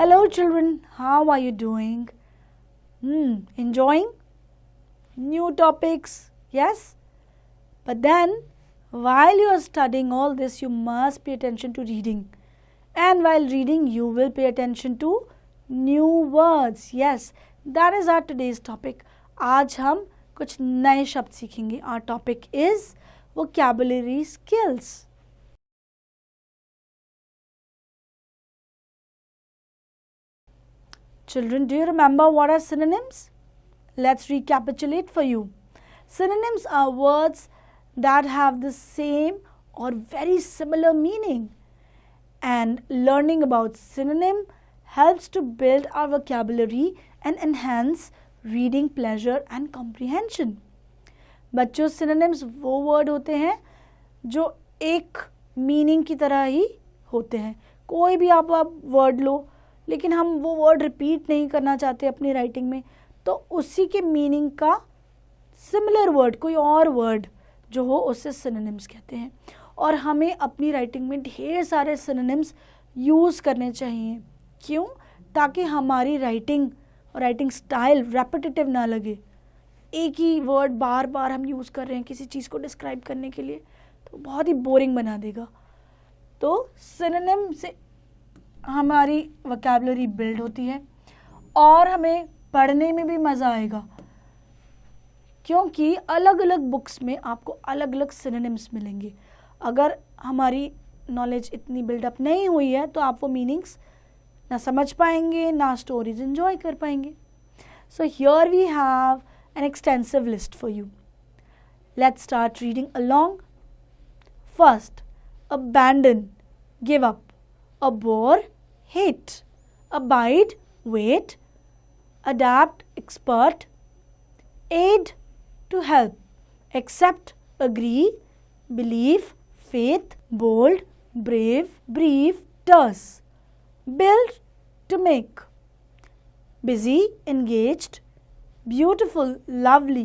Hello children, how are you doing? Enjoying new topics? Yes? But then, while you are studying all this, you must pay attention to reading. And while reading, you will pay attention to new words. Yes, that is our today's topic. आज हम कुछ नए शब्द सीखेंगे. Our topic is vocabulary skills. Children, do you remember what are synonyms? Let's recapitulate for you. Synonyms are words that have the same or very similar meaning. And learning about synonym helps to build our vocabulary and enhance reading pleasure and comprehension. बच्चों, synonyms वो word होते हैं जो एक meaning की तरह ही होते हैं. कोई भी आप word लो, लेकिन हम वो वर्ड रिपीट नहीं करना चाहते अपनी राइटिंग में, तो उसी के मीनिंग का सिमिलर वर्ड, कोई और वर्ड जो हो, उससे सिनोनिम्स कहते हैं. और हमें अपनी राइटिंग में ढेर सारे सिनोनिम्स यूज़ करने चाहिए. क्यों? ताकि हमारी राइटिंग स्टाइल रेपिटेटिव ना लगे. एक ही वर्ड बार बार हम यूज़ कर रहे हैं किसी चीज़ को डिस्क्राइब करने के लिए, तो बहुत ही बोरिंग बना देगा. तो सिनोनिम से हमारी वोकैबुलरी बिल्ड होती है और हमें पढ़ने में भी मज़ा आएगा, क्योंकि अलग अलग बुक्स में आपको अलग अलग सिनोनिम्स मिलेंगे. अगर हमारी नॉलेज इतनी बिल्डअप नहीं हुई है तो आप वो मीनिंग्स ना समझ पाएंगे, ना स्टोरीज एंजॉय कर पाएंगे. So here we have an extensive list for you. Let's start reading along. First, abandon, give up. Abhor, hate. Abide, wait. Adapt, expert. Aid, to help. Accept, agree. Believe, faith. Bold, brave. Brief, terse. Build, to make. Busy, engaged. Beautiful, lovely.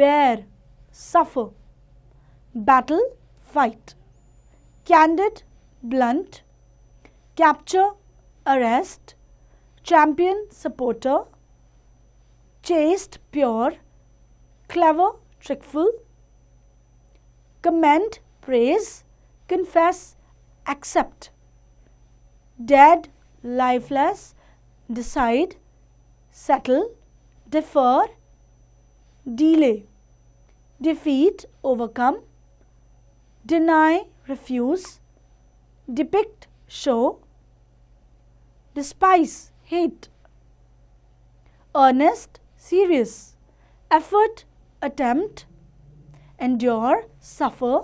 Bear, suffer. Battle, fight. Candid, blunt. Capture, arrest. Champion, supporter. Chaste, pure. Clever, trickful. Commend, praise. Confess, accept. Dead, lifeless. Decide, settle. Defer, delay. Defeat, overcome. Deny, refuse. Depict, show. Despise, hate. Earnest, serious. Effort, attempt. Endure, suffer.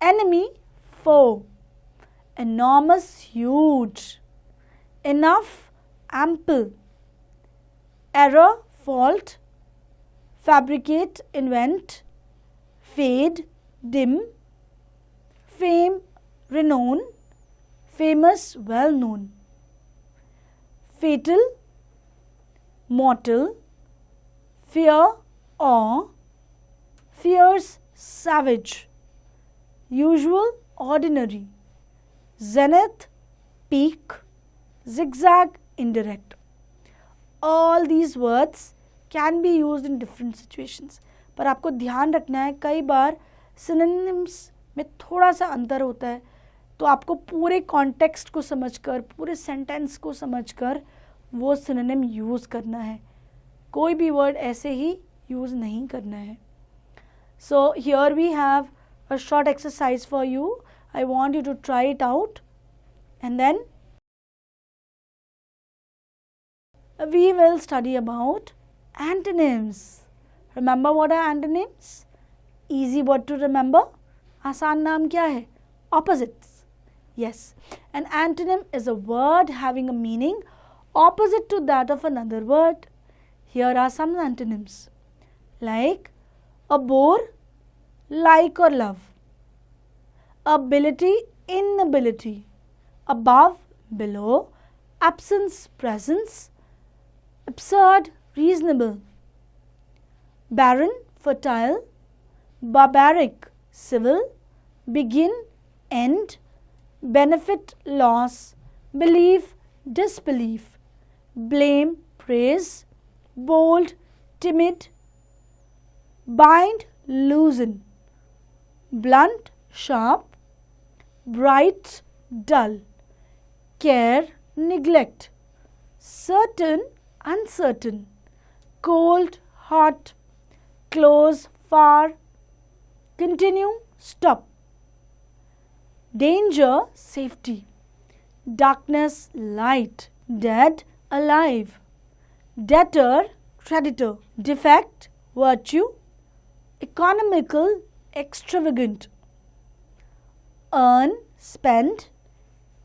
Enemy, foe. Enormous, huge. Enough, ample. Error, fault. Fabricate, invent. Fade, dim. Fame, renown. Famous, well known. Fatal, mortal. Fear, awe. Fierce, savage. Usual, ordinary. Zenith, peak. Zigzag, indirect. All these words can be used in different situations. पर आपको ध्यान रखना है, कई बार synonyms में थोड़ा सा अंतर होता है, तो आपको पूरे कॉन्टेक्स्ट को समझकर, पूरे सेंटेंस को समझकर वो सिनोनिम यूज़ करना है. कोई भी वर्ड ऐसे ही यूज़ नहीं करना है. So here we have a short exercise for you. I want you to try it out and then we will study about antonyms. Remember what are antonyms? Easy word to remember. आसान नाम क्या है? Opposites. Yes, an antonym is a word having a meaning opposite to that of another word. Here are some antonyms like abhor, like or love. Ability, inability. Above, below. Absence, presence. Absurd, reasonable. Barren, fertile. Barbaric, civil. Begin, end. Benefit, loss. Belief, disbelief, blame, praise, bold, timid, bind, loosen, blunt, sharp, bright, dull, care, neglect, certain, uncertain, cold, hot, close, far, continue, stop, danger, safety, darkness, light, dead, alive, debtor, creditor, defect, virtue, economical, extravagant, earn, spend,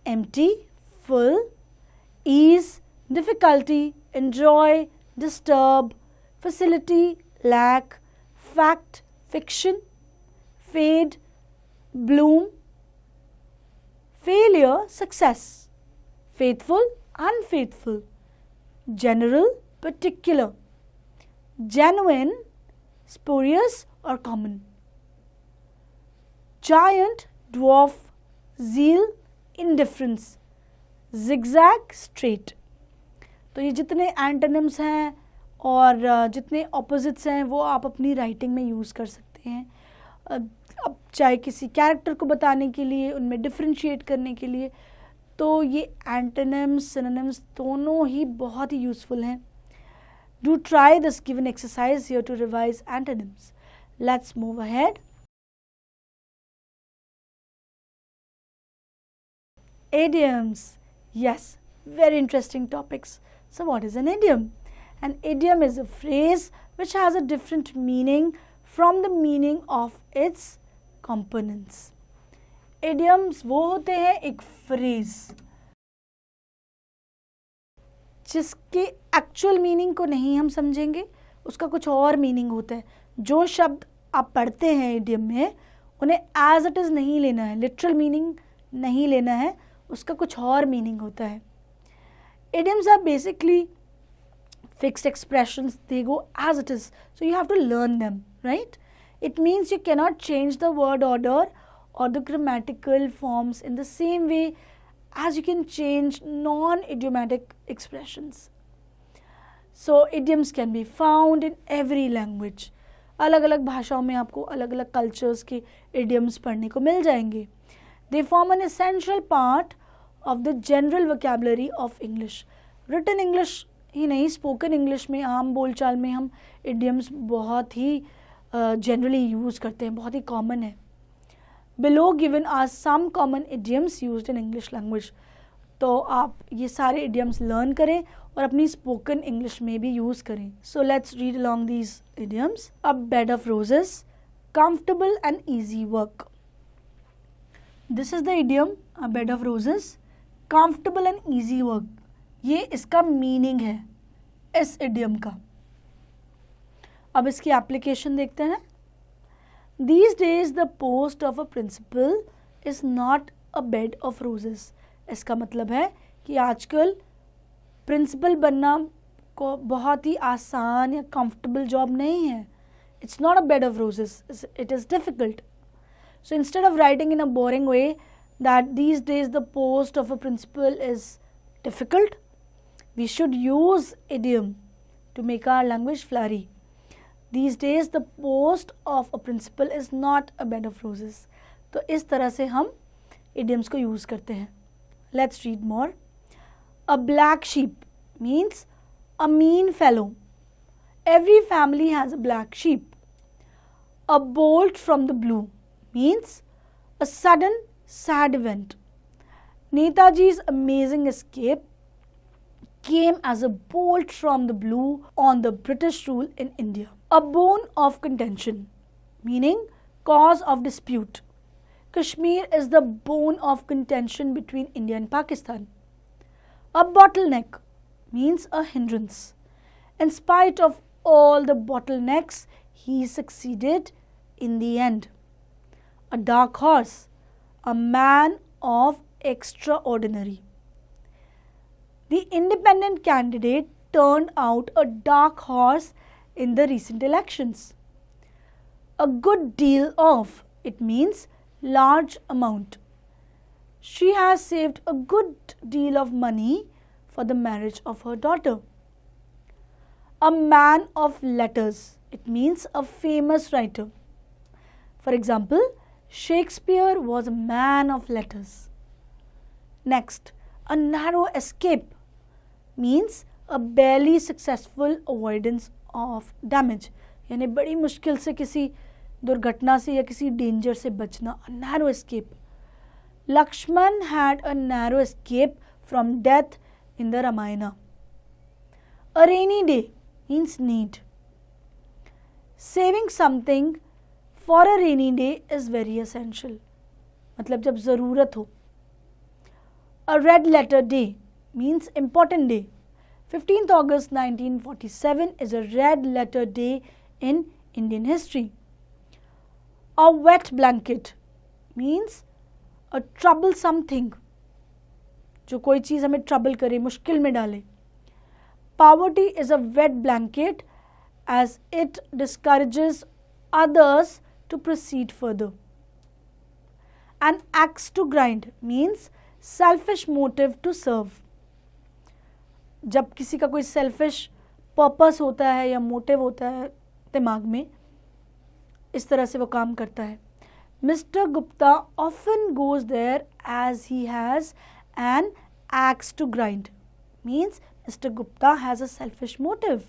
empty, full, ease, difficulty, enjoy, disturb, facility, lack, fact, fiction, fade, bloom, failure, success, faithful, unfaithful, general, particular, genuine, spurious or common, giant, dwarf, zeal, indifference, zigzag, straight. तो ये जितने antonyms हैं और जितने opposites हैं वो आप अपनी राइटिंग में यूज़ कर सकते हैं, अब चाहे किसी कैरेक्टर को बताने के लिए, उनमें डिफ्रेंशिएट करने के लिए. तो ये एंटोनिम्स, सिनोनिम्स दोनों ही बहुत ही यूज़फुल हैं. Do try this given exercise here to revise antonyms. Let's move ahead. Idioms. Yes, very interesting topics. So what is an idiom? An idiom is a phrase which has a different meaning from the meaning of its components. Idioms वो होते हैं एक phrase जिसके actual meaning को नहीं हम समझेंगे, उसका कुछ और मीनिंग होता है. जो शब्द आप पढ़ते हैं इडियम में उन्हें एज इट इज़ नहीं लेना है, लिटरल मीनिंग नहीं लेना है, उसका कुछ और मीनिंग होता है. Idioms are basically fixed expressions, they go as it is, so you have to learn them, right? It means you cannot change the word order or the grammatical forms in the same way as you can change non-idiomatic expressions. So idioms can be found in every language. अलग अलग भाषाओं में आपको अलग अलग cultures के idioms पढ़ने को मिल जाएंगे. They form an essential part of the general vocabulary of English. Written English ही नहीं, स्पोकन इंग्लिश में, आम बोलचाल में हम इडियम्स बहुत ही जनरली यूज़ करते हैं, बहुत ही कॉमन है. Below given are some common idioms used in English language. तो आप ये सारे इडियम्स लर्न करें और अपनी स्पोकन इंग्लिश में भी यूज़ करें. So let's read along these idioms. A bed of roses, comfortable and easy work. This is the idiom a bed of roses, comfortable and easy work. ये इसका meaning है इस इडियम का. अब इसकी एप्लीकेशन देखते हैं. These days the post of a principal is not a bed of roses. इसका मतलब है कि आजकल प्रिंसिपल बनना को बहुत ही आसान या कंफर्टेबल जॉब नहीं है. It's not a bed of roses. It is difficult. So instead of writing in a boring way that these days the post of a principal is difficult, we should use idiom to make our language flourish. These days the post of a principal is not a bed of roses. तो इस तरह से हम idioms को use करते हैं. Let's read more. A black sheep means a mean fellow. Every family has a black sheep. A bolt from the blue means a sudden sad event. Netaji's amazing escape came as a bolt from the blue on the British rule in India. A bone of contention, meaning cause of dispute. Kashmir is the bone of contention between India and Pakistan. A bottleneck means a hindrance. In spite of all the bottlenecks, he succeeded in the end. A dark horse, a man of extraordinary. The independent candidate turned out a dark horse in the recent elections. A good deal of, it means large amount. She has saved a good deal of money for the marriage of her daughter. A man of letters, it means a famous writer. For example, Shakespeare was a man of letters. Next, a narrow escape means a barely successful avoidance of damage. यानी बड़ी मुश्किल से किसी दुर्घटना से या किसी danger से बचना. A narrow escape. Lakshman had a narrow escape from death in the Ramayana. A rainy day means need. Saving something for a rainy day is very essential. मतलब जब ज़रूरत हो. A red letter day means important day. 15th August 1947 is a red letter day in Indian history. A wet blanket means a troublesome thing. जो कोई चीज़ हमें trouble करे, मुश्किल में डाले. Poverty is a wet blanket as it discourages others to proceed further. An axe to grind means selfish motive to serve. जब किसी का कोई selfish purpose होता है या motive होता है दिमाग में, इस तरह से वो काम करता है. Mr. Gupta often goes there as he has an axe to grind. Means Mr. Gupta has a selfish motive.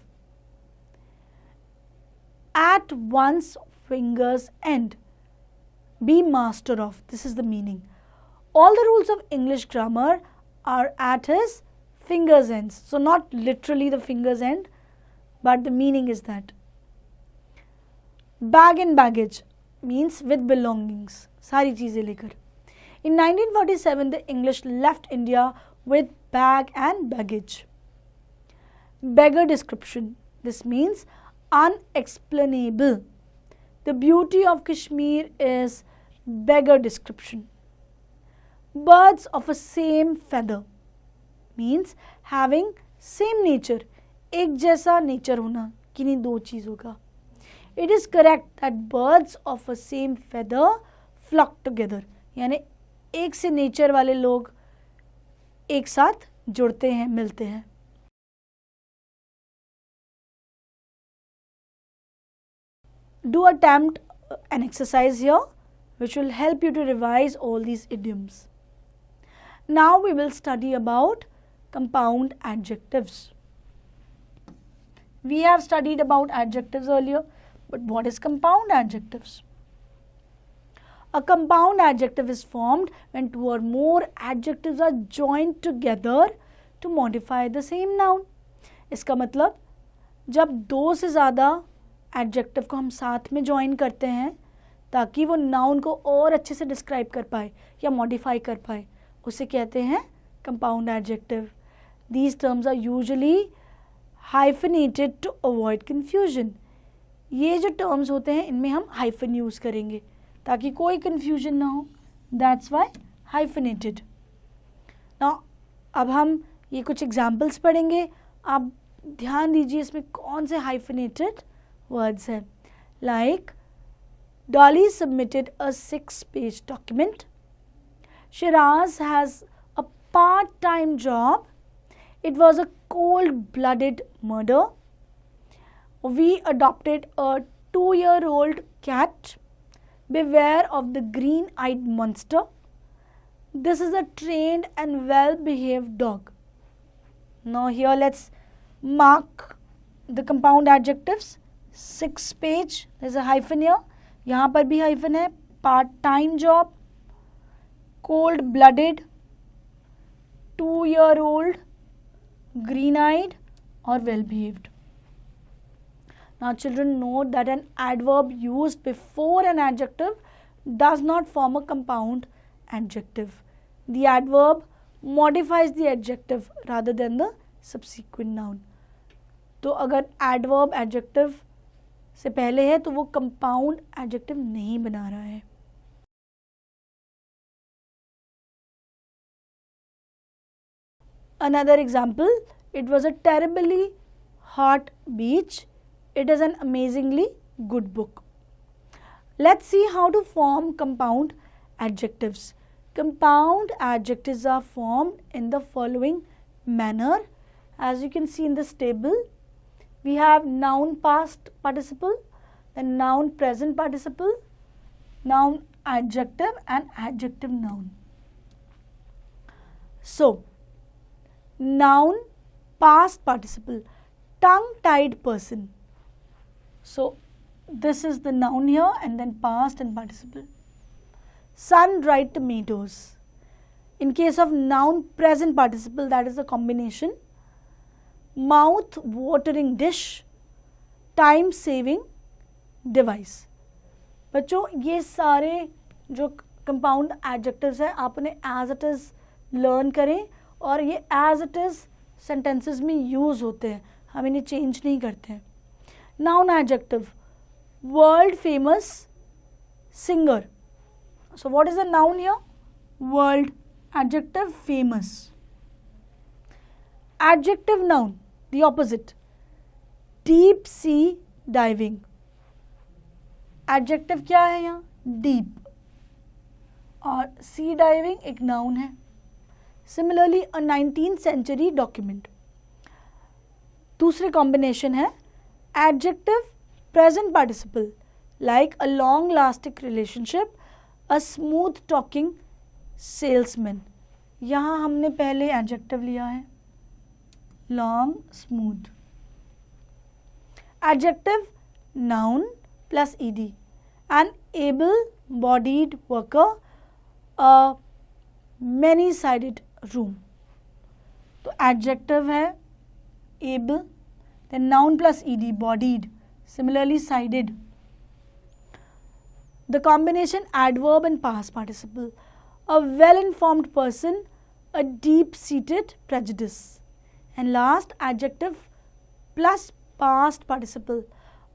At one's finger's end. Be master of. This is the meaning. All the rules of English grammar are at his finger's ends. So not literally the finger's end, but the meaning is that. Bag and baggage means with belongings. सारी चीज़ें लेकर. In 1947, the English left India with bag and baggage. Beggar description. This means unexplainable. The beauty of Kashmir is beggar description. Birds of a same feather means having same nature. एक जैसा nature होना, किन्हीं दो चीज़ों का. It is correct that birds of a same feather flock together. यानी एक से nature वाले लोग एक साथ जुड़ते हैं, मिलते हैं. Do attempt an exercise here which will help you to revise all these idioms. Now we will study about compound adjectives. We have studied about adjectives earlier, but what is compound adjectives? A compound adjective is formed when two or more adjectives are joined together to modify the same noun. इसका मतलब जब दो से ज़्यादा adjective को हम साथ में ज्वाइन करते हैं ताकि वो नाउन को और अच्छे से डिस्क्राइब कर पाए या मॉडिफाई कर पाए, उसे कहते हैं compound adjective. These terms are usually hyphenated to avoid confusion. ये जो टर्म्स होते हैं इनमें हम हाइफन यूज़ करेंगे ताकि कोई कन्फ्यूजन ना हो. That's why hyphenated. नाउ अब हम ये कुछ एग्जाम्पल्स पढ़ेंगे. आप ध्यान दीजिए इसमें कौन से हाइफनेटेड words हैं. Like Dolly submitted a 6-page document. Shiraz has a part-time job. It was a cold-blooded murder. We adopted a 2-year-old cat. Beware of the green-eyed monster. This is a trained and well-behaved dog. Now here let's mark the compound adjectives. 6-page, there's a hyphen here. यहाँ पर भी hyphen है. Part-time job, cold-blooded, 2-year-old, green-eyed or well-behaved. Now children, note that an adverb used before an adjective does not form a compound adjective. The adverb modifies the adjective rather than the subsequent noun. तो अगर adverb adjective से पहले है तो वो compound adjective नहीं बना रहा है. Another example, it was a terribly hot beach. It is an amazingly good book. Let's see how to form compound adjectives. Compound adjectives are formed in the following manner. As you can see in this table, we have noun past participle, then noun present participle, noun adjective and adjective noun. So, noun past participle, tongue-tied person. So, this is the noun here and then past and participle. Sun-dried tomatoes. In case of noun present participle, that is a combination. Mouth-watering dish, time-saving device. बच्चों ये सारे जो compound adjectives हैं आप उन्हें as it is learn करें और ये एज इट इज़ सेंटेंसेस में यूज़ होते हैं, हम इन्हें चेंज नहीं करते हैं. Noun adjective, world famous singer. So what is the noun here? World. Adjective famous. Adjective noun the opposite, deep sea diving. Adjective क्या है यहाँ? डीप. और सी डाइविंग एक नाउन है. सिमिलरली अ 19th सेंचुरी डॉक्यूमेंट. दूसरे कॉम्बिनेशन है adjective present participle, like a long lasting relationship, a smooth talking salesman. यहाँ हमने पहले एडजेक्टिव लिया है long, smooth. Adjective noun plus ED, an able bodied worker, a many sided room. तो adjective है able, then noun plus ED bodied, similarly sided. The combination adverb and past participle, a well informed person, a deep seated prejudice. And last adjective plus past participle,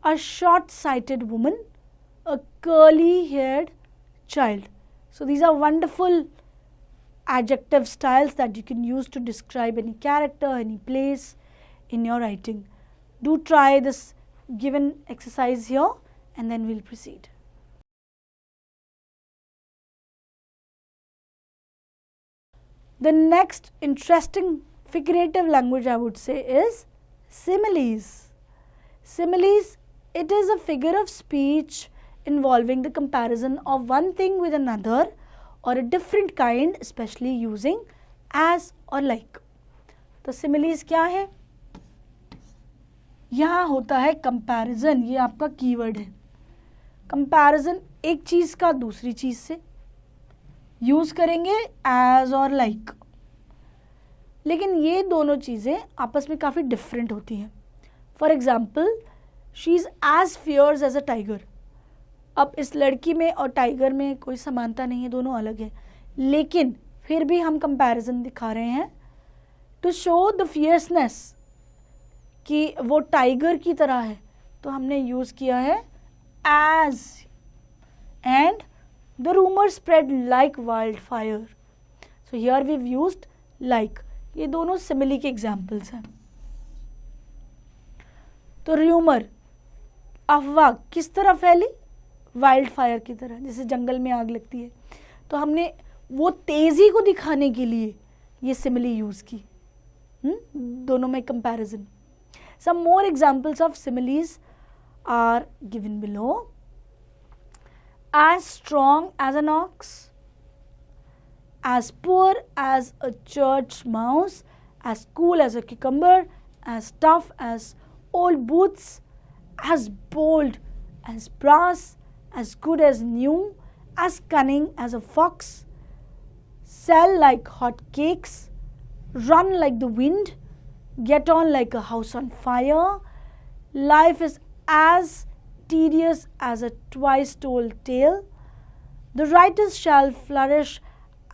a short-sighted woman, a curly-haired child. So these are wonderful adjective styles that you can use to describe any character, any place in your writing. Do try this given exercise here and then we'll proceed. The next interesting figurative language I would say is similes. Similes, it is a figure of speech involving the comparison of one thing with another or a different kind, especially using as or like. तो similes क्या है? यहाँ होता है comparison, ये आपका keyword है. comparison एक चीज़ का दूसरी चीज़ से यूज़ करेंगे as और like. लेकिन ये दोनों चीज़ें आपस में काफ़ी डिफरेंट होती हैं. For example, she is as fierce as a tiger. अब इस लड़की में और टाइगर में कोई समानता नहीं है, दोनों अलग हैं, लेकिन फिर भी हम कंपैरिजन दिखा रहे हैं टू शो द फियर्सनेस कि वो टाइगर की तरह है. तो हमने यूज़ किया है as. And the rumour spread like wildfire. So here we used like. ये दोनों सिमिली के एग्जाम्पल्स हैं. तो र्यूमर, अफवाह किस तरह फैली? वाइल्ड फायर की तरह, जैसे जंगल में आग लगती है. तो हमने वो तेज़ी को दिखाने के लिए ये सिमिली यूज़ की. दोनों में comparison. Some more examples of similes are given below. As strong as an ox, as poor as a church mouse, as cool as a cucumber, as tough as old boots, as bold as brass, as good as new, as cunning as a fox, sell like hot cakes, run like the wind, get on like a house on fire, life is as tedious as a twice told tale, the righteous shall flourish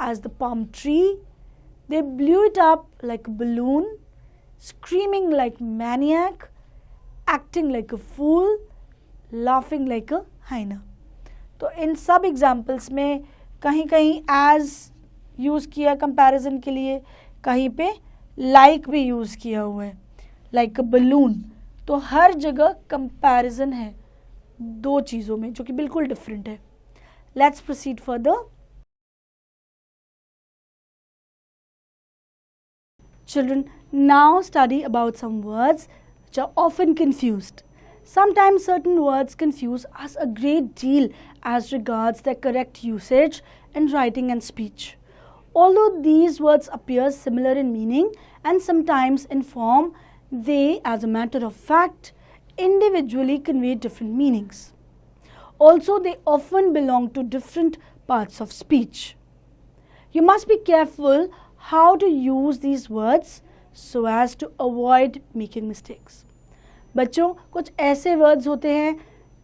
as the palm tree, they blew it up like a balloon, screaming like maniac, acting like a fool, laughing like a hyena. तो इन सब examples में कहीं कहीं as use किया comparison के लिए, कहीं पे like भी यूज़ किया हुआ है, like a balloon. तो हर जगह कंपैरिजन है दो चीज़ों में जो कि बिल्कुल डिफरेंट है. Let's proceed further. Children, now study about some words which are often confused. Sometimes certain words confuse us a great deal as regards their correct usage in writing and speech. Although these words appear similar in meaning and sometimes in form, they, as a matter of fact, individually convey different meanings. Also, they often belong to different parts of speech. You must be careful how to use these words so as to avoid making mistakes. बच्चों, कुछ ऐसे words होते हैं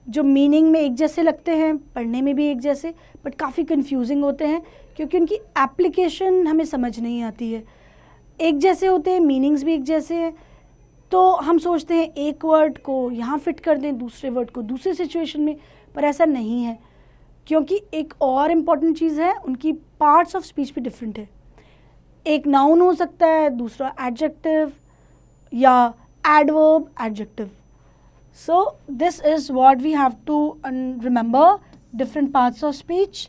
जो meaning में एक जैसे लगते हैं, पढ़ने में भी एक जैसे, बट काफ़ी कंफ्यूजिंग होते हैं क्योंकि उनकी एप्लीकेशन हमें समझ नहीं आती है. एक जैसे होते हैं, मीनिंग्स भी एक जैसे हैं, तो हम सोचते हैं एक वर्ड को यहाँ फिट कर दें, दूसरे वर्ड को दूसरे सिचुएशन में, पर ऐसा नहीं है क्योंकि एक और इम्पॉर्टेंट चीज़ है, उनकी पार्ट्स ऑफ स्पीच भी डिफरेंट है. एक नाउन हो सकता है, दूसरा एडजेक्टिव या adverb adjective. So this is what we have to remember, different parts of speech,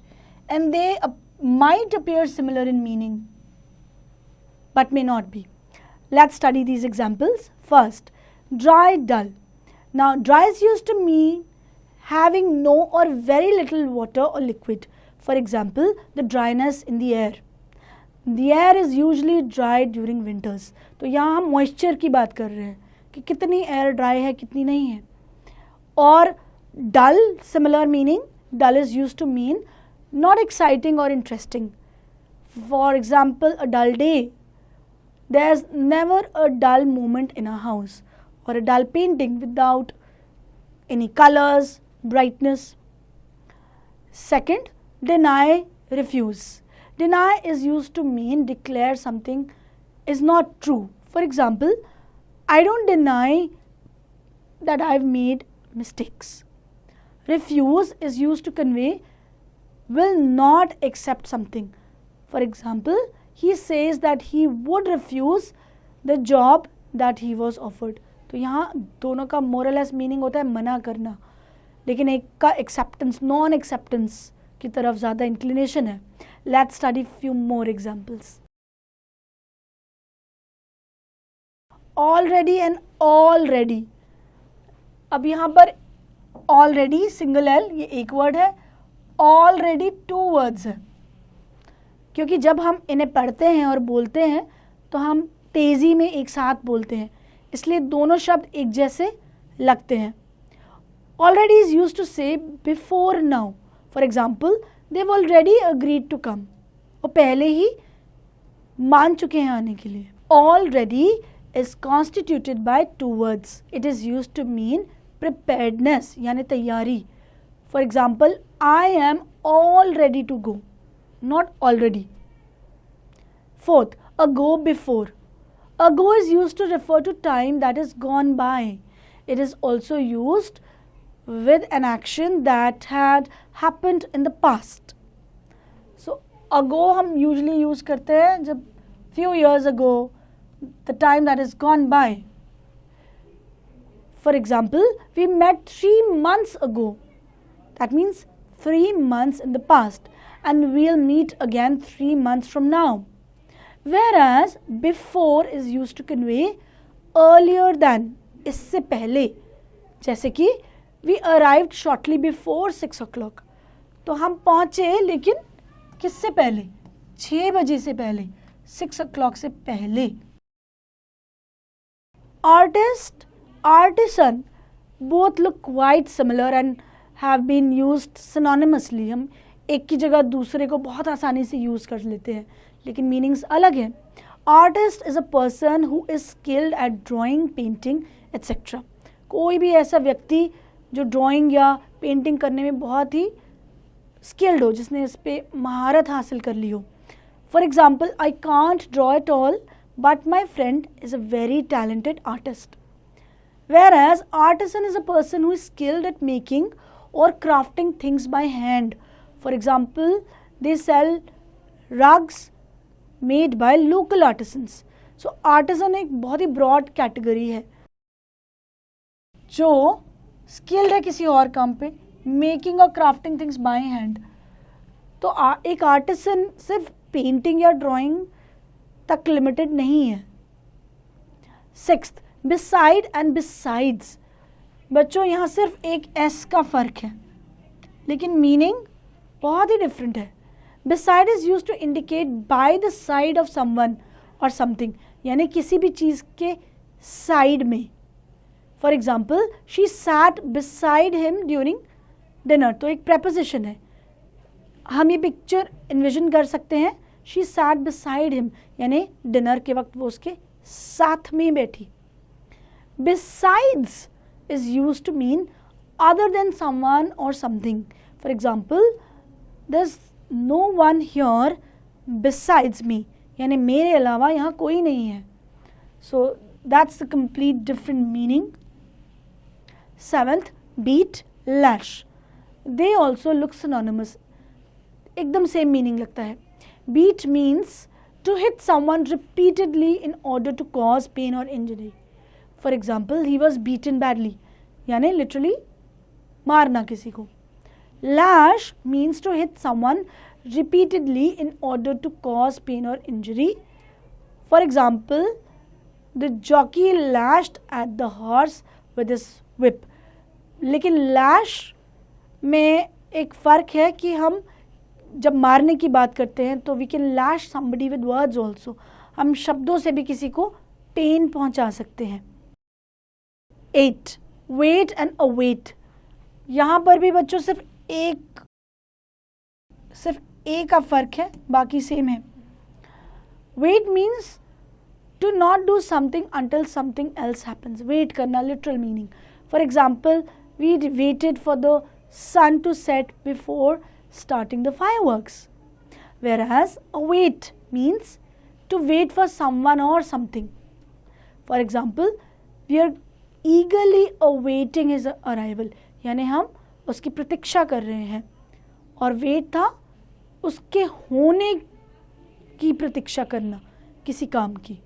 and they might appear similar in meaning but may not be. Let's study these examples. First, dry, dull. Now dry is used to mean having no or very little water or liquid. For example, the dryness in the air. The air is usually dry during winters. तो यहाँ हम moisture की बात कर रहे हैं कि कितनी एयर ड्राई है, कितनी नहीं है. और dull, similar meaning, dull is used to mean not exciting or interesting. For example, a dull day. There's never a dull moment in a house or a dull painting without any colors, brightness. Second, deny, refuse. Deny is used to mean declare something is not true. For example, I don't deny that I've made mistakes. Refuse is used to convey will not accept something. For example, he says that he would refuse the job that he was offered. तो यहाँ दोनों का more or less meaning होता है मना करना, लेकिन एक का acceptance, non acceptance की तरफ ज़्यादा inclination है. Let's study few more examples. Already and already. अब यहाँ पर already सिंगल एल ये एक वर्ड है, already टू वर्ड्स है, क्योंकि जब हम इन्हें पढ़ते हैं और बोलते हैं तो हम तेज़ी में एक साथ बोलते हैं, इसलिए दोनों शब्द एक जैसे लगते हैं. Already is used to say before now. For example, they've already agreed to come. वो पहले ही मान चुके हैं आने के लिए. Already is constituted by two words. It is used to mean preparedness यानी तैयारी. For example, I am all ready to go, not already. Fourth, ago, before. Ago is used to refer to time that is gone by. It is also used with an action that had happened in the past. So, ago हम usually use करते हैं जब few years ago, the time that is gone by. For example, we met 3 months ago. That means 3 months in the past, and we'll meet again 3 months from now. Whereas before is used to convey earlier than, इससे पहले. जैसे कि we arrived shortly before 6 o'clock. तो हम पहुँचे लेकिन किससे पहले? 6 बजे से पहले, 6 o'clock से पहले. Artist, artisan, both look quite similar and have been used synonymously. हम एक की जगह दूसरे को बहुत आसानी से यूज़ कर लेते हैं, लेकिन मीनिंग्स अलग हैं. Artist is a person who is skilled at drawing, painting, etc. कोई भी ऐसा व्यक्ति जो ड्राइंग या पेंटिंग करने में बहुत ही स्किल्ड हो, जिसने इस पे महारत हासिल कर ली हो. For example, I can't draw at all but my friend is a very talented artist. Whereas artisan is a person who is skilled at making or crafting things by hand. For example, they sell rugs made by local artisans. So artisan एक बहुत ही broad category है जो skilled है किसी और काम पे, making और crafting things by hand. तो एक artisan सिर्फ पेंटिंग या ड्राइंग तक लिमिटेड नहीं है. Sixth, beside and besides. बच्चों यहाँ सिर्फ एक s का फ़र्क है, लेकिन मीनिंग बहुत ही डिफरेंट है. beside is used to indicate by the side of someone or something, यानी किसी भी चीज़ के साइड में. For example, she sat beside him during dinner, तो एक preposition है. हम ये पिक्चर इन्विजन कर सकते हैं, शी sat beside him, यानी डिनर के वक्त वो उसके साथ में बैठी. Besides is used to mean other than someone or something. For example, there's no one here besides me, यानी मेरे अलावा यहाँ कोई नहीं है. So that's the complete different meaning. Seventh, beat, lash. They also look synonymous. एकदम same meaning लगता है. Beat means to hit someone repeatedly in order to cause pain or injury. For example, he was beaten badly, यानी literally मारना किसी को. Lash means to hit someone repeatedly in order to cause pain or injury. For example, the jockey lashed at the horse with his whip. लेकिन lash में एक फ़र्क है कि हम जब मारने की बात करते हैं तो we can lash somebody with words also. हम शब्दों से भी किसी को पेन पहुंचा सकते हैं. 8. Wait and await. यहाँ पर भी बच्चों सिर्फ एक का फ़र्क है, बाकी सेम है. Wait means to not do something until something else happens. Wait करना literal meaning. For example, we waited for the sun to set before starting the fireworks. Whereas await means to wait for someone or something. For example, we are eagerly awaiting his arrival, यानी हम उसकी प्रतीक्षा कर रहे हैं, और wait था उसके होने की प्रतीक्षा करना किसी काम की.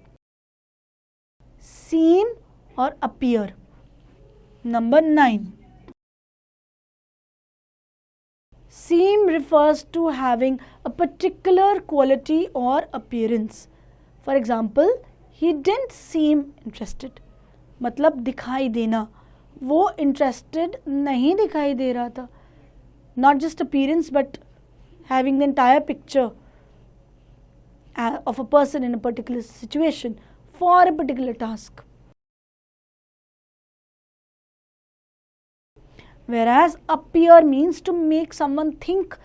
seem और appear. Number 9. Seem refers to having a particular quality or appearance. For example, he didn't seem interested. मतलब दिखाई देना, वो interested नहीं दिखाई दे रहा था. Not just appearance but having the entire picture of a person in a particular situation for a particular task. Whereas appear means to make someone think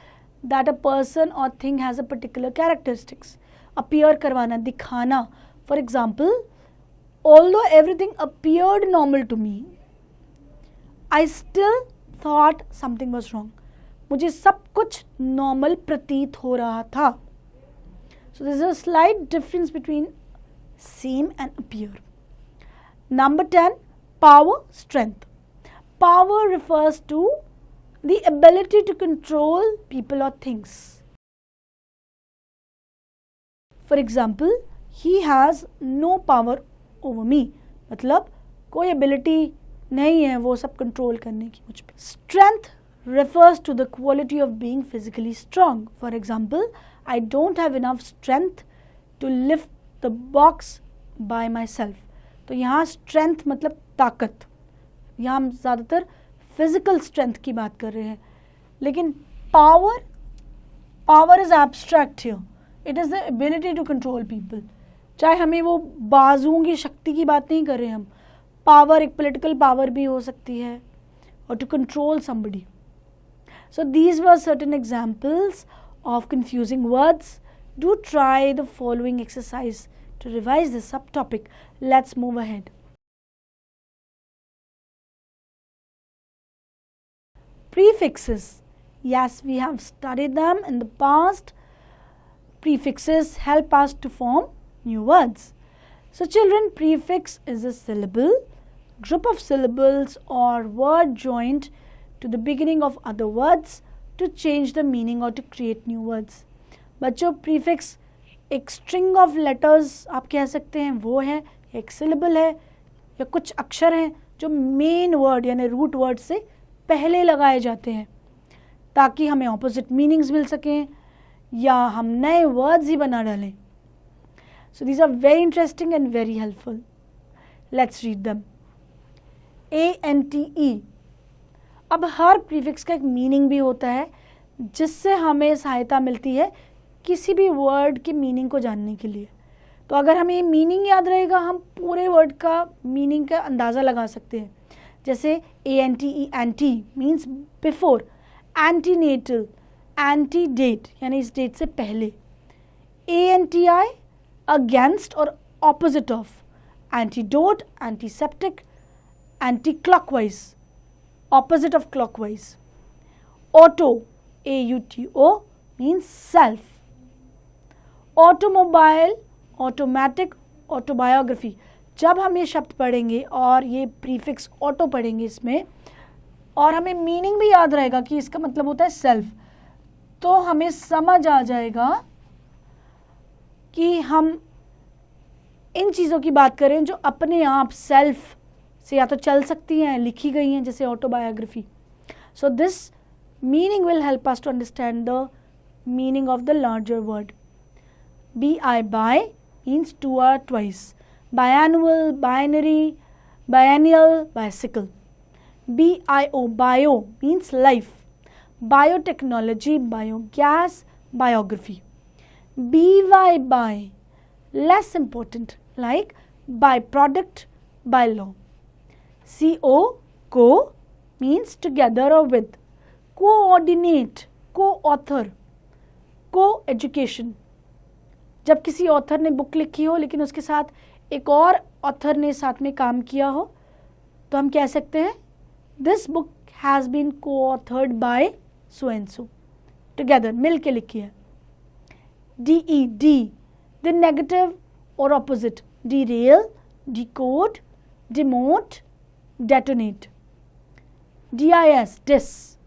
that a person or thing has a particular characteristics. Appear करवाना, दिखाना. For example, although everything appeared normal to me, I still thought something was wrong. मुझे सब कुछ normal प्रतीत हो रहा था. So there is a slight difference between seem and appear. Number 10, power, strength. Power refers to the ability to control people or things. For example, he has no power over me. मतलब कोई ability नहीं है वो सब control करने की मुझ पे. Strength refers to the quality of being physically strong. For example, I don't have enough strength to lift the box by myself. तो यहाँ strength मतलब ताकत. यहाँ हम ज़्यादातर फिजिकल स्ट्रेंथ की बात कर रहे हैं, लेकिन power is abstract here. It is the ability to control people. चाहे हमें वो बाजुओं की शक्ति की बात नहीं कर रहे हैं हम. पावर एक पॉलिटिकल पावर भी हो सकती है, और to control somebody. So these were certain examples of confusing words. Do try the following exercise to revise this sub topic. Let's move ahead. Prefixes. Yes, we have studied them in the past. Prefixes help us to form new words. So children, prefix is a syllable, group of syllables or word joined to the beginning of other words to change the meaning or to create new words. बच्चों, prefix एक string of letters आप कह सकते हैं वो है, एक syllable है, या कुछ अक्षर हैं जो main word यानी root word से पहले लगाए जाते हैं ताकि हमें ऑपोजिट मीनिंग्स मिल सकें या हम नए वर्ड्स ही बना डालें. So these are very interesting and very helpful. Let's read them. ANTE. अब हर प्रीफिक्स का एक मीनिंग भी होता है जिससे हमें सहायता मिलती है किसी भी वर्ड के मीनिंग को जानने के लिए. तो अगर हमें ये मीनिंग याद रहेगा हम पूरे वर्ड का मीनिंग का अंदाज़ा लगा सकते हैं. जैसे ANTE, ante means before, antenatal, antedate यानी इस डेट से पहले. ANTI अगेंस्ट और opposite of, antidote, antiseptic, anticlockwise, opposite of clockwise. Auto, AUTO means self. Automobile, automatic, autobiography. जब हम ये शब्द पढ़ेंगे और ये प्रीफिक्स ऑटो पढ़ेंगे इसमें और हमें मीनिंग भी याद रहेगा कि इसका मतलब होता है सेल्फ, तो हमें समझ आ जाएगा कि हम इन चीज़ों की बात करें जो अपने आप सेल्फ से या तो चल सकती हैं, लिखी गई हैं, जैसे autobiography. So this meaning will help us to understand the meaning of the larger word. BI, bi means two और twice, biannual, binary, biennial, bicycle. BIO, bio means life, biotechnology, biogas, biography. BY, by less important like by product, by law. CO, co means together or with, coordinate, co-author, co-education. जब किसी author ने book लिखी हो लेकिन उसके साथ एक और ऑथर ने साथ में काम किया हो तो हम कह सकते हैं this book has been co-authored by so and so, together, मिल के लिखी है. DE, D, the negative or opposite, derail, decode, demote, detonate. DIS, dis,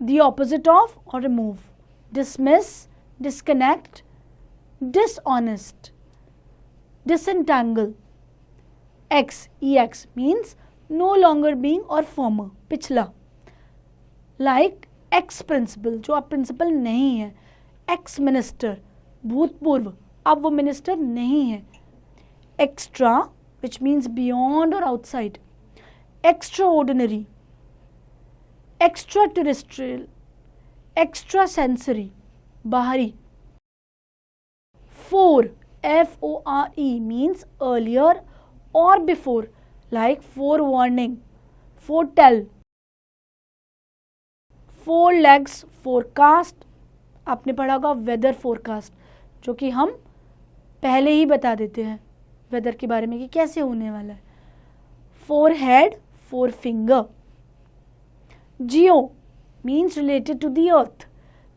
the opposite of or remove, dismiss, disconnect, dishonest, disentangle. X, EX means no longer being or former, पिछला. Like ex principal, जो अब principal नहीं है. Ex minister, भूतपूर्व, अब वो minister नहीं है. Extra, which means beyond or outside. Extraordinary, extraterrestrial, extrasensory, बाहरी. Fore, FORE means earlier or before, like forewarning, foretell. Four legs, forecast, आपने पढ़ा होगा वेदर फोरकास्ट, जो कि हम पहले ही बता देते हैं वेदर के बारे में कि कैसे होने वाला है. Forehead, forefinger. Geo means related to the earth,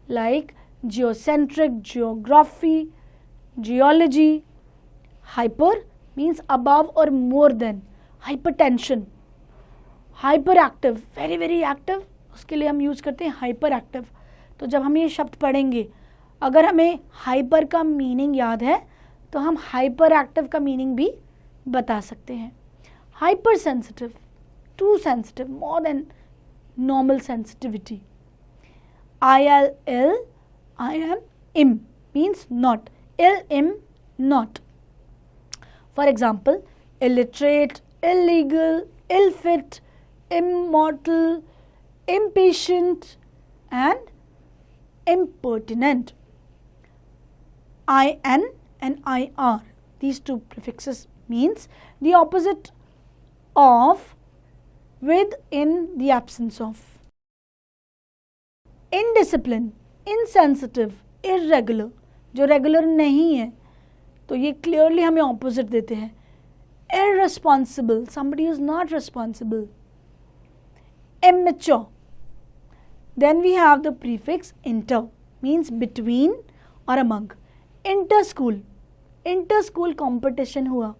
like geocentric, geography, geology. Hyper means above और more than, hypertension. Hyperactive, very very active, उसके लिए हम यूज करते हैं हाइपर एक्टिव. तो जब हम ये शब्द पढ़ेंगे अगर हमें हाइपर का मीनिंग याद है तो हम हाइपर एक्टिव का मीनिंग भी बता सकते हैं. Hypersensitive, too sensitive, more than normal sensitivity. ILL, I am, im means not, ill, im, not. For example, illiterate, illegal, ill-fit, immortal, impatient and impertinent. IN and IR, these two prefixes means the opposite of, with, in, the absence of. Indiscipline, insensitive, irregular, जो regular नहीं है तो ये clearly हमें opposite देते हैं. Irresponsible, somebody who is not responsible. Immature. Then we have the prefix inter, means between or among. Inter school, inter school competition हुआ.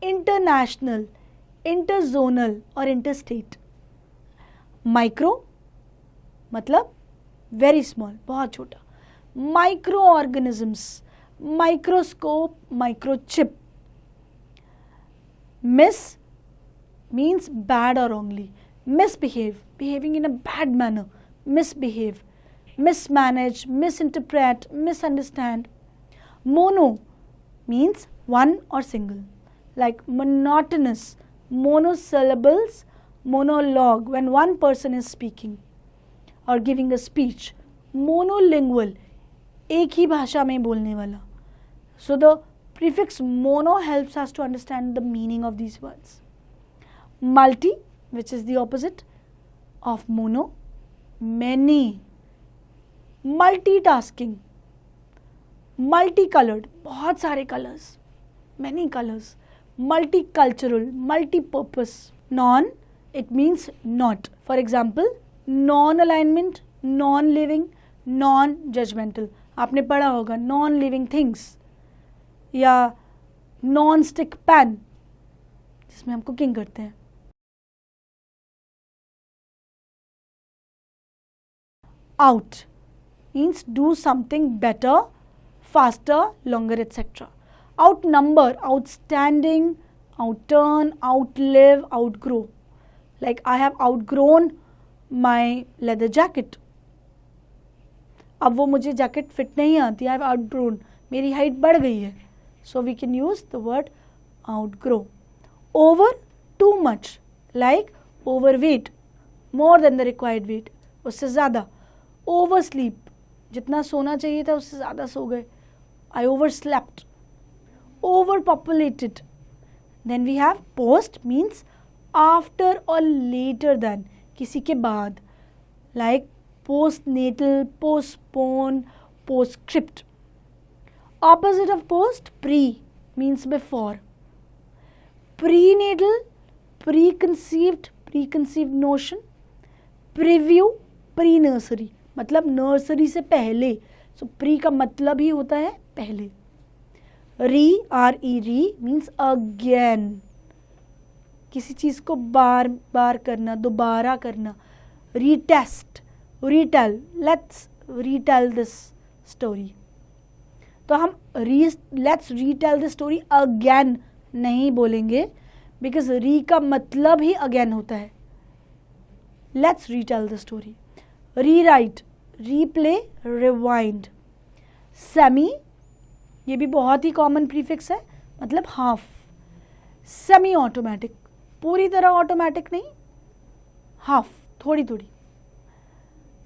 International, interzonal और इंटर स्टेट. माइक्रो मतलब वेरी स्मॉल, बहुत छोटा. Micro organisms, microscope, microchip. Miss means bad or wrongly. Misbehave, behaving in a bad manner. Misbehave, mismanage, misinterpret, misunderstand. Mono means one or single, like monotonous, monosyllables, monologue when one person is speaking or giving a speech. Monolingual, एक ही भाषा में बोलने वाला. So the prefix mono helps us to understand the meaning of these words. Multi, which is the opposite of mono, many. Multitasking, multicolored, बहुत सारे colors, many colors. Multicultural, multipurpose. Non, it means not. For example, non-alignment, non-living, non-judgmental. आपने पढ़ा होगा non-living things या non-stick pan जिसमें हम cooking करते हैं. Out means do something better, faster, longer, etc. Outnumber, outstanding, outturn, outlive, outgrow. Like I have outgrown my leather jacket. अब वो मुझे जैकेट फिट नहीं आती. I have outgrown. मेरी हाइट बढ़ गई है. So we can use the word outgrow. Over, too much. Like overweight, more than the required weight. उससे ज़्यादा. Oversleep, जितना सोना चाहिए था उससे ज़्यादा सो गए. I overslept. Overpopulated. Then we have post means after or later than, किसी के बाद. Like postnatal, postpone, postscript. Opposite of post, pre means before. Prenatal, preconceived notion. Preview, pre-nursery, मतलब नर्सरी से पहले. सो प्री का मतलब ही होता है पहले. री, आर ई री मीन्स अगेन, किसी चीज़ को बार बार करना, दोबारा करना. Retest, retail, let's retail this story. तो हम let's retail this story again नहीं बोलेंगे बिकॉज री का मतलब ही अगेन होता है. Let's retail the story. Rewrite, replay, rewind. Semi, ये भी बहुत ही कॉमन प्रीफिक्स है, मतलब हाफ. सेमी ऑटोमेटिक, पूरी तरह ऑटोमेटिक नहीं, हाफ, थोड़ी थोड़ी.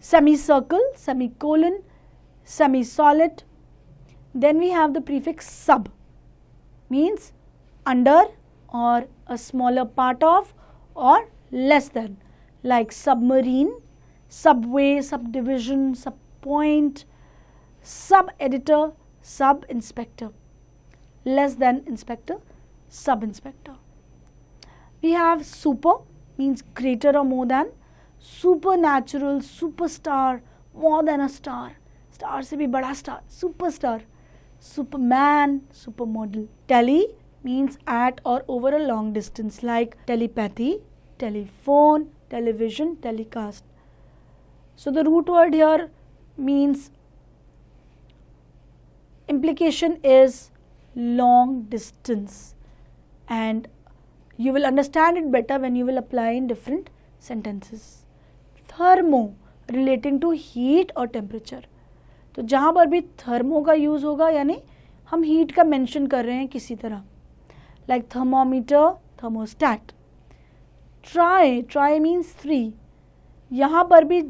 Semi circle, semi colon, semi solid. Then we have the prefix sub, means under or a smaller part of or less than, like submarine, subway, subdivision, subpoint, sub-editor, sub-inspector, less than inspector, sub-inspector. We have super, means greater or more than, supernatural, superstar, more than a star, star से भी बड़ा star, superstar. Superman, supermodel. Tele means at or over a long distance, like telepathy, telephone, television, telecast. So the root word here means, implication is long distance, and you will understand it better when you will apply in different sentences. Thermo, relating to heat or temperature. तो जहाँ पर भी thermo का use होगा यानी हम heat का mention कर रहे हैं किसी तरह, like thermometer, thermostat. Try, try means 3. यहाँ पर भी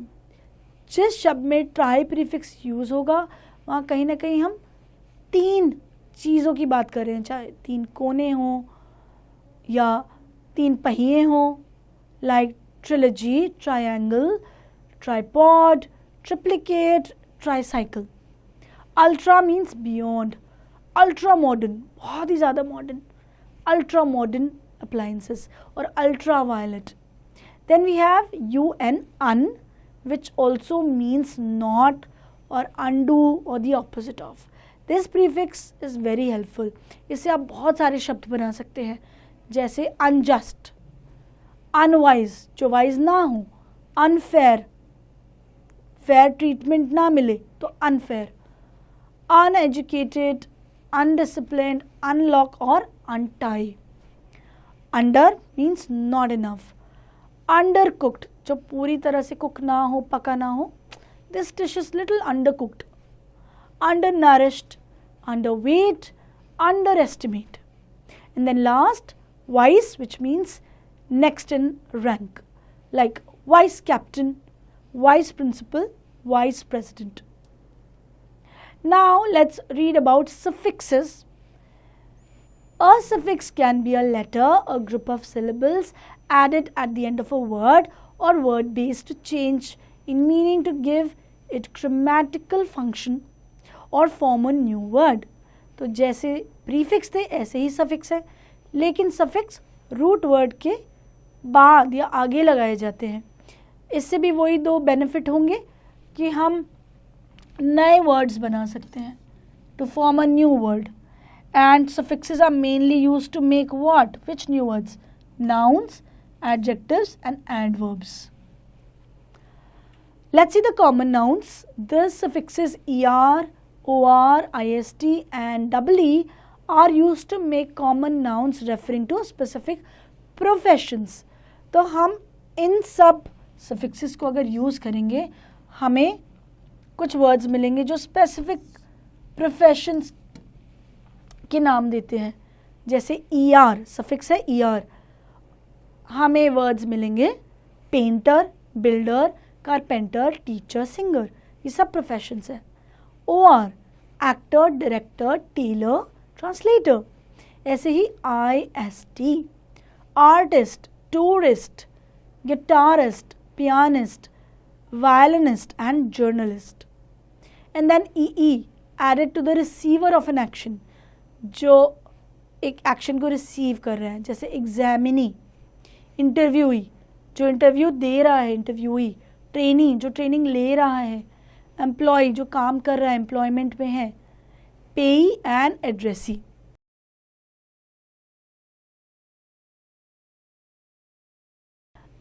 जिस शब्द में ट्राई प्रीफिक्स यूज़ होगा वहाँ कहीं ना कहीं हम 3 चीज़ों की बात कर रहे हैं, चाहे 3 कोने हों या 3 पहिए हों, like trilogy, triangle, tripod, triplicate, tricycle. Ultra means beyond. Ultra modern, बहुत ही ज़्यादा modern. Ultra modern appliances or ultraviolet. Then we have un, which also means not or undo or the opposite of. This prefix is very helpful. इससे आप बहुत सारे शब्द बना सकते हैं, जैसे unjust, unwise, जो wise ना हो, unfair, फेयर ट्रीटमेंट ना मिले तो अनफेयर. अनएजुकेटेड, अनडिसिप्लिन्ड, अनलॉक और untie. Under means not enough. Under cooked, जो पूरी तरह से कुक ना हो, पका ना हो, this dish is little under cooked. Under nourished, under weight, under estimate. And then last, vice, which means next in rank, like vice captain, vice principal, vice president. Now let's read about suffixes. A suffix can be a letter, a group of syllables added at the end of a word or word base to change in meaning to give it grammatical function or form a new word. तो जैसे prefix थे ऐसे ही suffix है, लेकिन suffix root word के बाद या आगे लगाए जाते हैं. इससे भी वही दो बेनिफिट होंगे कि हम नए वर्ड्स बना सकते हैं, to form a new word. And suffixes are mainly used to make what? Which new words? Nouns, adjectives and adverbs. Let's see the common nouns. The suffixes er, or, ist and ee are used to make common nouns referring to specific professions. तो हम इन सब suffixes को अगर use करेंगे हमें कुछ words मिलेंगे जो specific professions के नाम देते हैं. जैसे er सफिक्स है er, हमें वर्ड्स मिलेंगे painter, builder, carpenter, teacher, singer, ये सब प्रोफेशंस है. or actor, director, tailor, translator. ऐसे ही ist artist, tourist, guitarist, pianist, violinist and journalist. And then ee added to the receiver of an action, जो एक action को receive कर रहा है. जैसे एग्जामिनी, इंटरव्यूई जो इंटरव्यू दे रहा है, इंटरव्यूई, ट्रेनी जो ट्रेनिंग ले रहा है, एम्प्लॉय जो काम कर रहा है, एम्प्लॉयमेंट में है, पेई and addressee.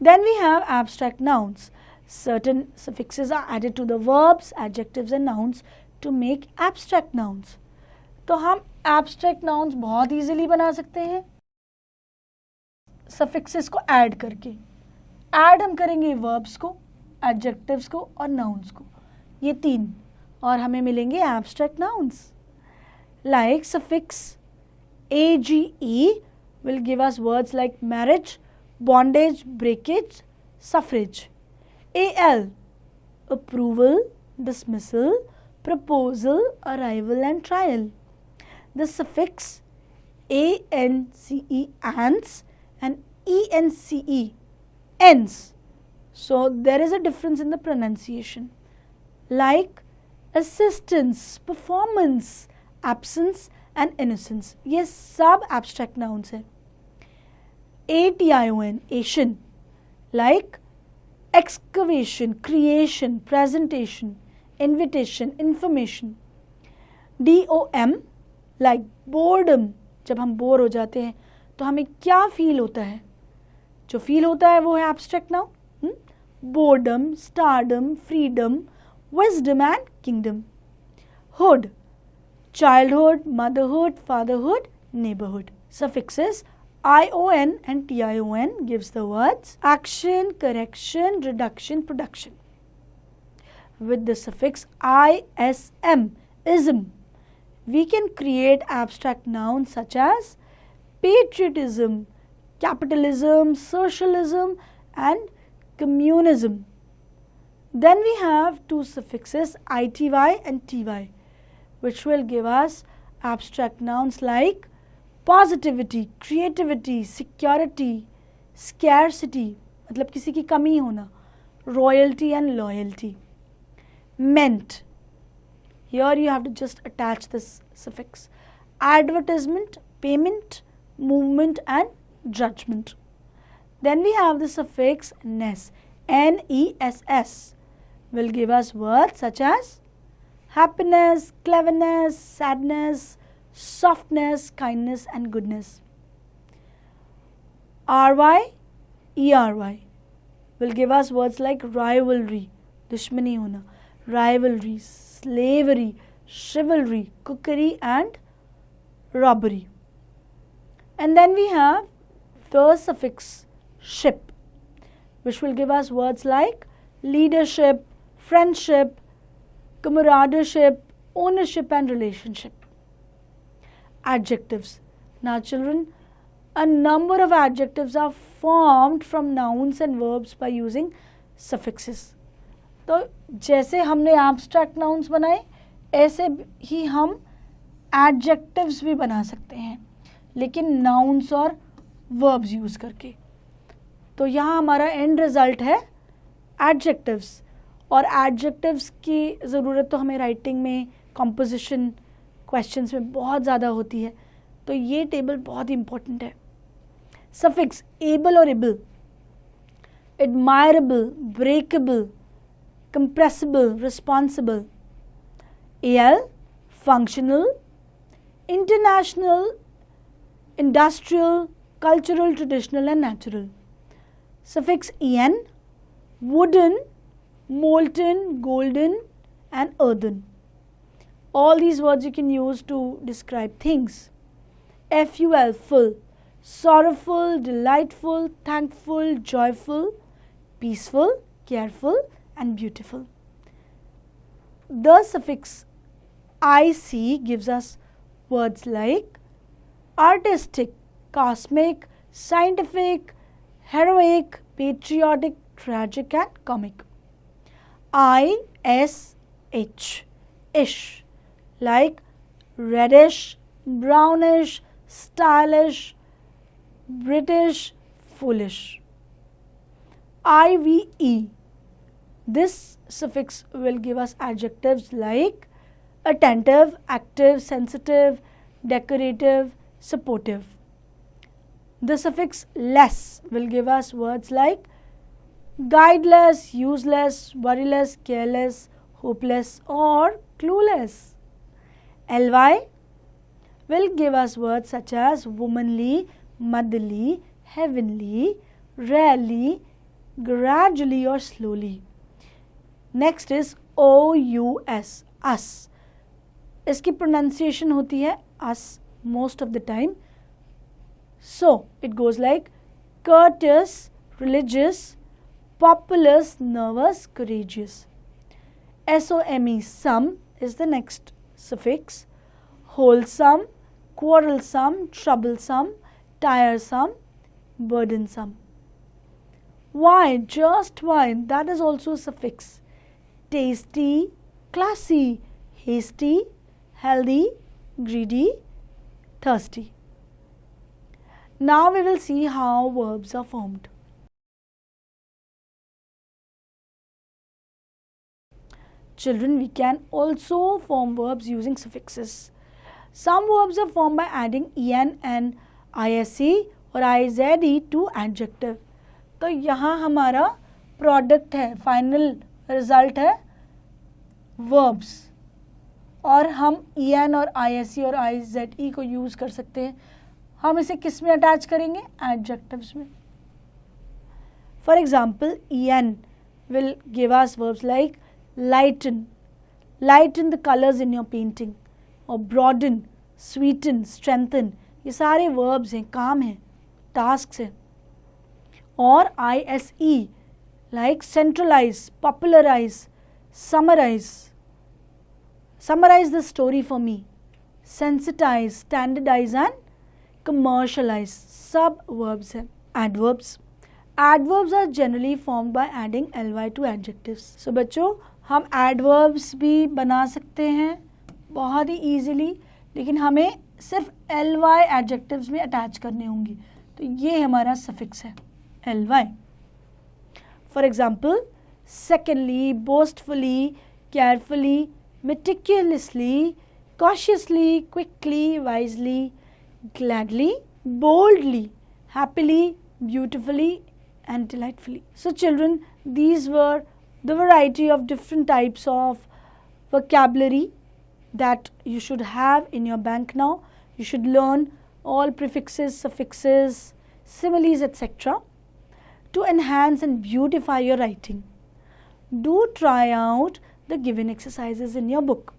Then we have abstract nouns. Certain suffixes are added to the verbs, adjectives and nouns to make abstract nouns. तो हम abstract nouns बहुत easily बना सकते हैं suffixes को add करके. add हम करेंगे verbs को, adjectives को और nouns को, ये तीन, और हमें मिलेंगे abstract nouns. Like suffix age will give us words like marriage, bondage, breakage, suffrage. al approval, dismissal, proposal, arrival and trial. The suffix ance, ants, and ence, ends. So there is a difference in the pronunciation. Like assistance, performance, absence and innocence. ये सब abstract nouns है. ation, Asian. Like excavation, creation, presentation, invitation, information. dom, like boredom. जब हम bore हो जाते हैं तो हमें क्या फील होता है? जो फील होता है वो है abstract noun. boredom, stardom, freedom, wisdom and kingdom. hood, childhood, motherhood, fatherhood, neighborhood. Suffixes ion and tion gives the words action, correction, reduction, production. With the suffix ism, ism, we can create abstract nouns such as patriotism, capitalism, socialism and communism. Then we have two suffixes ity and ty, which will give us abstract nouns like positivity, creativity, security, scarcity, मतलब किसी की कमी होना, royalty and loyalty. Meant, here you have to just attach this suffix. Advertisement, payment, movement and judgment. Then we have the suffix ness, ness, will give us words such as happiness, cleverness, sadness, softness, kindness and goodness. ry, ery will give us words like rivalry, दुश्मनी होना, rivalry, slavery, chivalry, cookery and robbery. And then we have the suffix ship, which will give us words like leadership, friendship, camaraderie, ownership and relationship. Adjectives. Now children, A number of adjectives are formed from nouns and verbs by using suffixes. तो जैसे हमने abstract nouns बनाए, ऐसे ही हम adjectives भी बना सकते हैं, लेकिन nouns और verbs यूज़ करके. तो यहाँ हमारा end result है adjectives, और adjectives की ज़रूरत तो हमें writing में, composition, questions में बहुत ज़्यादा होती है. तो ये टेबल बहुत important है. Suffix able or able, admirable, breakable, compressible, responsible. AL functional, international, industrial, cultural, traditional and natural. Suffix en wooden, molten, golden and earthen. All these words you can use to describe things. FUL full, sorrowful, delightful, thankful, joyful, peaceful, careful and beautiful. The suffix IC gives us words like artistic, cosmic, scientific, heroic, patriotic, tragic and comic. ISH, ish, like reddish, brownish, stylish, British, foolish. IVE, this suffix will give us adjectives like attentive, active, sensitive, decorative, supportive. The suffix less will give us words like guideless, useless, worryless, careless, hopeless or clueless. LY will give us words such as womanly, motherly, heavenly, rarely, gradually or slowly. Next is OUS, us. इसकी pronunciation होती है us most of the time. So it goes like courteous, religious, populous, nervous, courageous. SOME, some is the next suffix. Wholesome, quarrelsome, troublesome, tiresome, burdensome. Why? Just why? That is also a suffix. Tasty, classy, hasty, healthy, greedy, thirsty. Now we will see how verbs are formed. Children, we can also form verbs using suffixes. Some verbs are formed by adding en and ise और ize to adjective. तो यहाँ हमारा product है, final result है verbs, और हम en और ise और ize को यूज़ कर सकते हैं. हम इसे किस में अटैच करेंगे? एडजेक्टिव्स में. For example en will give us verbs like lighten, lighten the colors in your painting, और broaden, sweeten, strengthen. ये सारे verbs हैं, काम हैं, tasks हैं. और ise like centralize, popularize, summarize, summarize the story for me, sensitize, standardize and commercialize. सब verbs हैं. Adverbs. Adverbs are generally formed by adding ly to adjectives. So बच्चों, हम adverbs भी बना सकते हैं बहुत ही easily, लेकिन हमें सिर्फ ly adjectives में attach करने होंगे. तो ये हमारा suffix है ly. For example, secondly, boastfully, carefully, meticulously, cautiously, quickly, wisely, gladly, boldly, happily, beautifully and delightfully. So children, these were the variety of different types of vocabulary that you should have in your bank now. You should learn all prefixes, suffixes, similes, etc. to enhance and beautify your writing. Do try out the given exercises in your book.